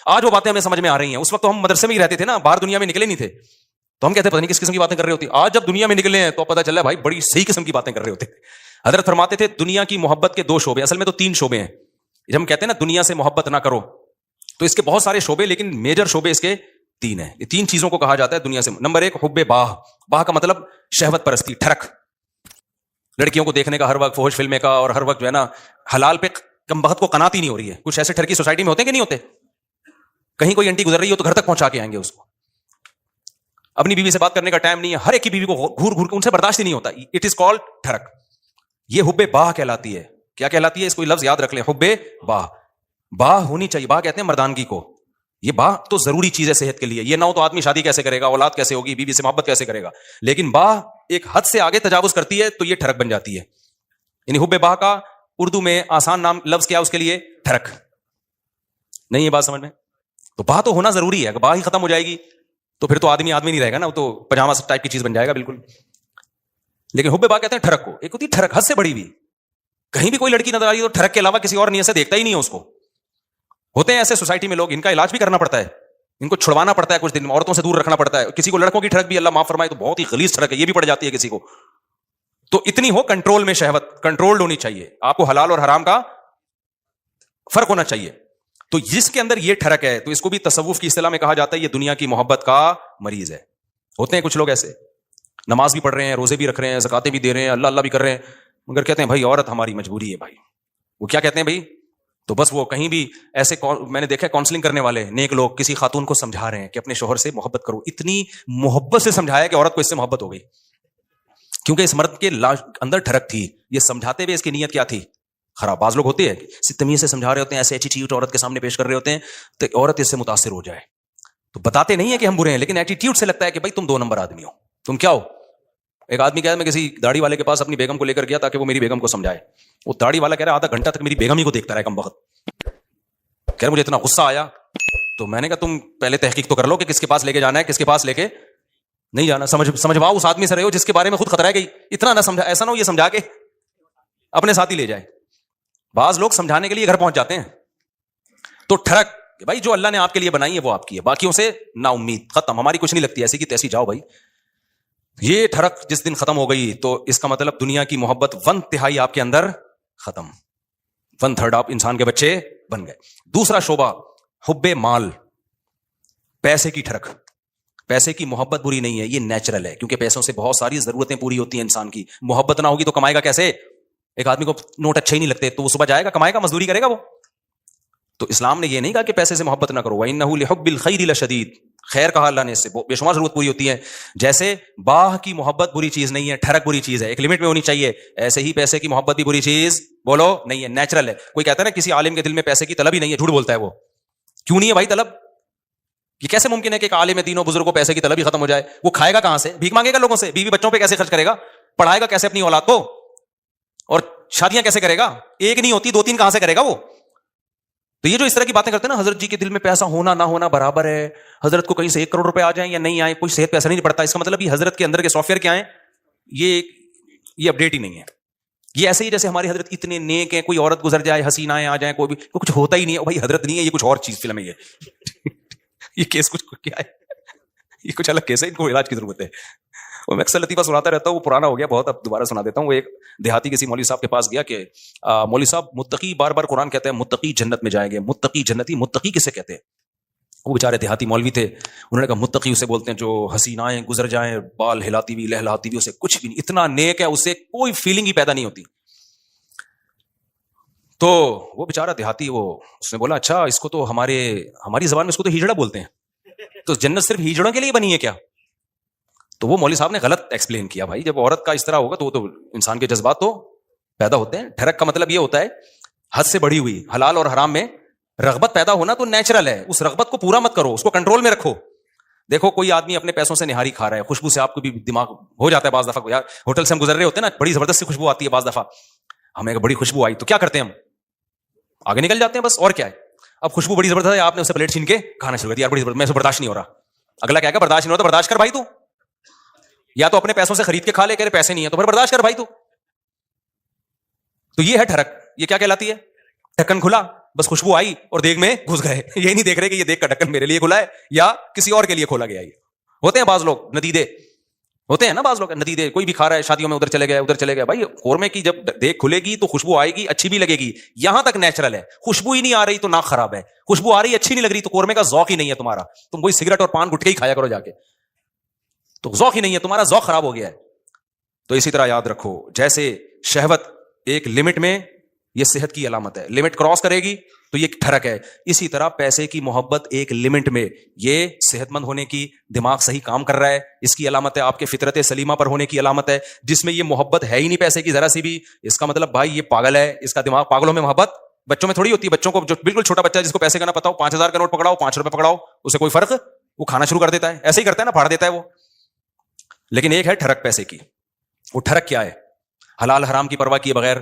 آج وہ باتیں ہمیں سمجھ میں آ رہی ہیں. اس وقت تو ہم مدرسے میں ہی رہتے تھے نا, باہر دنیا میں نکلے نہیں تھے, تو ہم کہتے پتہ نہیں کس قسم کی باتیں کر رہے ہوتی. آج جب دنیا میں نکلے ہیں تو پتہ چلا بھائی بڑی صحیح قسم کی باتیں کر رہے ہوتے. حضرت فرماتے تھے دنیا کی محبت کے 2 شعبے, اصل میں تو 3 شعبے ہیں. جب ہم کہتے ہیں نا دنیا سے محبت نہ کرو, تو اس کے بہت سارے شعبے, لیکن میجر شعبے اس کے 3 ہیں. یہ 3 چیزوں کو کہا جاتا ہے دنیا سے. نمبر 1 حب باہ. باہ کا مطلب شہوت پرستی, ٹھڑک, لڑکیوں کو دیکھنے کا ہر وقت, فحش فلمیں کا, اور ہر وقت جو ہے نا حلال پہ کم بخت کو قناعت ہی نہیں ہو رہی ہے. کچھ ایسے ٹھڑکی سوسائٹی میں ہوتے ہیں کہ نہیں ہوتے, کہیں کوئی انٹی گزر رہی ہو تو گھر تک پہنچا کے آئیں گے اس کو. اپنی بیوی سے بات کرنے کا ٹائم نہیں ہے, ہر ایک کی بیوی کو گھور گھور کے ان سے برداشت ہی نہیں ہوتا. اٹ از کالڈ ٹھڑک. یہ حب باہ کہلاتی ہے. کیا کہلاتی ہے؟ اس کو لفظ یاد رکھ لیں, حب باہ. باہ ہونی چاہیے. باہ کہتے ہیں مردانگی کو. یہ باہ تو ضروری چیز ہے صحت کے لیے. یہ نہ ہو تو آدمی شادی کیسے کرے گا, اولاد کیسے ہوگی, بیوی سے محبت کیسے کرے گا. لیکن باہ ایک حد سے آگے تجاوز کرتی ہے تو یہ ٹھڑک بن جاتی ہے. یعنی حب باہ کا اردو میں آسان نام لفظ کیا اس کے لیے؟ ٹھڑک. نہیں یہ بات سمجھ میں؟ تو باہ تو ہونا ضروری ہے. اگر باہ ہی ختم ہو جائے گی تو پھر تو آدمی نہیں رہے گا نا, وہ تو پجامہ ٹائپ کی چیز بن جائے گا بالکل. لیکن حب باہ کہتے ہیں ٹھڑک کو. ایک ہوتی ٹھڑک حد سے بڑی ہوئی. کہیں بھی کوئی لڑکی نظر آ رہی ہے تو ٹھڑک کے علاوہ کسی اور نیت سے دیکھتا ہی نہیں ہے اس کو. ہوتے ہیں ایسے سوسائٹی میں لوگ, ان کا علاج بھی کرنا پڑتا ہے, ان کو چھڑوانا پڑتا ہے, کچھ دن عورتوں سے دور رکھنا پڑتا ہے. کسی کو لڑکوں کی ٹھڑک بھی اللہ معاف فرمائے تو بہت ہی غلیظ ٹھڑک ہے, یہ بھی پڑ جاتی ہے کسی کو. تو اتنی ہو کنٹرول میں, شہوت کنٹرولڈ ہونی چاہیے. آپ کو حلال اور حرام کا فرق ہونا چاہیے. تو جس کے اندر یہ ٹھڑک ہے تو اس کو بھی تصوف کی اصطلاح میں کہا جاتا ہے یہ دنیا کی محبت کا مریض ہے. ہوتے ہیں کچھ لوگ ایسے, نماز بھی پڑھ رہے ہیں, روزے بھی رکھ رہے ہیں, زکاتیں بھی دے رہے ہیں, اللہ اللہ بھی کر رہے ہیں, مگر کہتے ہیں بھائی عورت ہماری مجبوری ہے بھائی. وہ کیا کہتے ہیں بھائی, تو بس وہ کہیں بھی ایسے, میں نے دیکھا کاؤنسلنگ کرنے والے نیک لوگ کسی خاتون کو سمجھا رہے ہیں کہ اپنے شوہر سے محبت کرو. اتنی محبت سے سمجھایا کہ عورت کو اس سے محبت ہو گئی, کیونکہ اس مرد کے اندر ٹھڑک تھی. یہ سمجھاتے ہوئے اس کی نیت کیا تھی؟ خراب. بعض لوگ ہوتے ہیں تمیز سے سمجھا رہے ہوتے ہیں, ایسے ایٹیٹیوڈ عورت کے سامنے پیش کر رہے ہوتے ہیں تو عورت اس سے متاثر ہو جائے. تو بتاتے نہیں ہے کہ ہم برے ہیں, لیکن ایٹیٹیوڈ سے لگتا ہے کہ بھائی تم 2 نمبر آدمی ہو, تم کیا ہو. ایک آدمی کہا میں کسی داڑھی والے کے پاس اپنی بیگم کو لے کر گیا تاکہ وہ میری بیگم کو سمجھائے. وہ داڑھی والا کہہ رہا آدھا گھنٹہ تک میری بیگم ہی کو دیکھتا رہا کم وقت. کہہ رہا مجھے اتنا غصہ آیا, تو میں نے کہا تم پہلے تحقیق تو کر لو کہ کس کے پاس لے کے جانا ہے, کس کے پاس لے کے نہیں جانا. سمجھواؤ اس آدمی سے رہے ہو جس کے بارے میں خود خطرہ ہے کہ اتنا نہ سمجھا, ایسا نہ ہو یہ سمجھا کے اپنے ساتھ ہی لے جائے. بعض لوگ سمجھانے کے لیے گھر پہنچ جاتے ہیں. تو ٹھڑک بھائی جو اللہ نے آپ کے لیے بنائی ہے وہ آپ کی ہے, باقیوں سے نا امید, ختم, ہماری کچھ نہیں لگتی, ایسی کی تیسی جاؤ بھائی. یہ ٹھڑک جس دن ختم ہو گئی تو اس کا مطلب دنیا کی محبت 1/3 آپ کے اندر ختم, 1/3 آپ انسان کے بچے بن گئے. دوسرا شعبہ حب مال, پیسے کی ٹھڑک. پیسے کی محبت بری نہیں ہے, یہ نیچرل ہے, کیونکہ پیسوں سے بہت ساری ضرورتیں پوری ہوتی ہیں انسان کی. محبت نہ ہوگی تو کمائے گا کیسے؟ ایک آدمی کو نوٹ اچھے ہی نہیں لگتے تو وہ صبح جائے گا کمائے گا, مزدوری کرے گا وہ. تو اسلام نے یہ نہیں کہا کہ پیسے سے محبت نہ کرو, وَإِنَّهُ لِحُبِّ الْخَيْرِ لَشَدِيدٌ, خیر کہا اللہ نے, اس سے بے شمار ضرورت پوری ہوتی ہے. جیسے باہ کی محبت بری چیز نہیں ہے, ٹھڑک بری چیز ہے, ایک لمٹ میں ہونی چاہیے, ایسے ہی پیسے کی محبت بھی بری چیز بولو نہیں ہے, نیچرل ہے. کوئی کہتا ہے نا کسی عالم کے دل میں پیسے کی طلب ہی نہیں ہے, جھوٹ بولتا ہے وہ. کیوں نہیں ہے بھائی طلب؟ یہ کیسے ممکن ہے کہ ایک عالم دین و بزرگ کو پیسے کی طلب ہی ختم ہو جائے؟ وہ کھائے گا کہاں سے؟ بھیک مانگے گا لوگوں سے؟ بیوی بچوں پہ کیسے خرچ کرے گا؟ پڑھائے گا کیسے اپنی اولاد کو؟ اور شادیاں کیسے کرے گا؟ ایک نہیں ہوتی 2-3 کہاں سے کرے گا وہ؟ تو یہ جو اس طرح کی باتیں کرتے ہیں نا, حضرت جی کے دل میں پیسہ ہونا نہ ہونا برابر ہے, حضرت کو کہیں سے 1 کروڑ روپے آ جائیں یا نہیں آئے کوئی صحت پہ اثر نہیں پڑتا. اس کا مطلب یہ حضرت کے اندر کے سافٹ ویئر کیا ہیں, یہ اپڈیٹ ہی نہیں ہے. یہ ایسے ہی جیسے ہماری حضرت اتنے نیک ہیں, کوئی عورت گزر جائے, حسینائیں آ جائیں, کوئی بھی کچھ ہوتا ہی نہیں ہے. بھائی حضرت نہیں ہے, یہ کچھ اور چیز فلم ہے. یہ کیس کچھ کیا ہے, یہ کچھ الگ کیس ہے, ان کو علاج کی ضرورت ہے. وہ میں اکثر لطیفہ سناتا رہتا ہوں, وہ پرانا ہو گیا بہت, اب دوبارہ سنا دیتا ہوں. وہ ایک دیہاتی کسی مولوی صاحب کے پاس گیا کہ مولوی صاحب متقی, بار بار قرآن کہتے ہیں متقی جنت میں جائیں گے, متقی جنتی, متقی کسے کہتے ہیں؟ وہ بیچارے دیہاتی مولوی تھے, انہوں نے کہا متقی اسے بولتے ہیں جو حسینائیں گزر جائیں بال ہلاتی ہوئی لہلاتی ہوئی, اسے کچھ بھی نہیں, اتنا نیک ہے, اسے کوئی فیلنگ ہی پیدا نہیں ہوتی. تو وہ بیچارہ دیہاتی, وہ اس نے بولا اچھا اس کو تو ہماری زبان میں اس کو تو ہجڑا بولتے ہیں, تو جنت صرف ہجڑوں کے لیے بنی ہے کیا؟ تو وہ مولوی صاحب نے غلط ایکسپلین کیا. بھائی جب عورت کا اس طرح ہوگا تو وہ تو انسان کے جذبات تو پیدا ہوتے ہیں. ٹھڑک کا مطلب یہ ہوتا ہے حد سے بڑھی ہوئی, حلال اور حرام میں رغبت پیدا ہونا تو نیچرل ہے, اس رغبت کو پورا مت کرو, اس کو کنٹرول میں رکھو. دیکھو کوئی آدمی اپنے پیسوں سے نہاری کھا رہا ہے, خوشبو سے آپ کو بھی دماغ ہو جاتا ہے بعض دفعہ, یار ہوٹل سے ہم گزر رہے ہوتے ہیں نا, بڑی زبردست خوشبو آتی ہے بعض دفعہ, ہمیں بڑی خوشبو آئی تو کیا کرتے ہیں ہم, آگے نکل جاتے ہیں بس, اور کیا ہے. اب خوشبو بڑی زبردست ہے, آپ نے اسے پلیٹ چھین کے کھانا شروع کر دیا, بڑی زبردست, میں اسے برداشت نہیں ہو رہا. اگلا کیا کہ برداشت نہیں ہو رہا تو برداشت کر بھائی, تو یا تو اپنے پیسوں سے خرید کے کھا لے, کہ پیسے نہیں ہے تو پھر برداشت کر بھائی تو یہ ہے ٹھڑک. یہ کیا کہلاتی ہے؟ ڈھکن کھلا, بس خوشبو آئی اور دیگ میں گھس گئے, یہ نہیں دیکھ رہے کہ یہ دیگ کا ڈھکن میرے لیے کھلا ہے یا کسی اور کے لیے کھولا گیا. ہوتے ہیں بعض لوگ ندیدے, ہوتے ہیں نا بعض لوگ ندیدے, کوئی بھی کھا رہا ہے شادیوں میں ادھر چلے گئے. بھائی قورمے کی جب دیگ کھلے گی تو خوشبو آئے گی, اچھی بھی لگے گی, یہاں تک نیچرل ہے. خوشبو ہی نہیں آ رہی تو ناک خراب ہے, خوشبو آ رہی اچھی نہیں لگ رہی تو قورمے کا ذوق ہی نہیں ہے تمہارا, تم وہی سگریٹ اور پان گٹکے ہی کھایا کرو جا کے, تو ذوق ہی نہیں ہے تمہارا, ذوق خراب ہو گیا ہے. تو اسی طرح یاد رکھو, جیسے شہوت ایک لمٹ میں, یہ صحت کی علامت ہے, لمٹ کراس کرے گی تو یہ ٹھڑک ہے. اسی طرح پیسے کی محبت ایک لمٹ میں, یہ صحت مند ہونے کی, دماغ صحیح کام کر رہا ہے, اس کی علامت ہے. آپ کے فطرت سلیمہ پر ہونے کی علامت ہے. جس میں یہ محبت ہے ہی نہیں پیسے کی ذرا سی بھی, اس کا مطلب بھائی یہ پاگل ہے, اس کا دماغ, پاگلوں میں محبت بچوں میں تھوڑی ہوتی ہے. بچوں کو جو بالکل چھوٹا بچہ ہے جس کو پیسے کا نہ پتا ہو, 5,000 کا نوٹ پکڑاؤ, 5 روپے پکڑاؤ, اسے کوئی فرق, وہ کھانا شروع کر دیتا ہے, ایسے ہی کرتا ہے نا, پھاڑ دیتا ہے وہ. لیکن ایک ہے ٹھڑک پیسے کی. وہ ٹھڑک کیا ہے؟ حلال حرام کی پرواہ کیے بغیر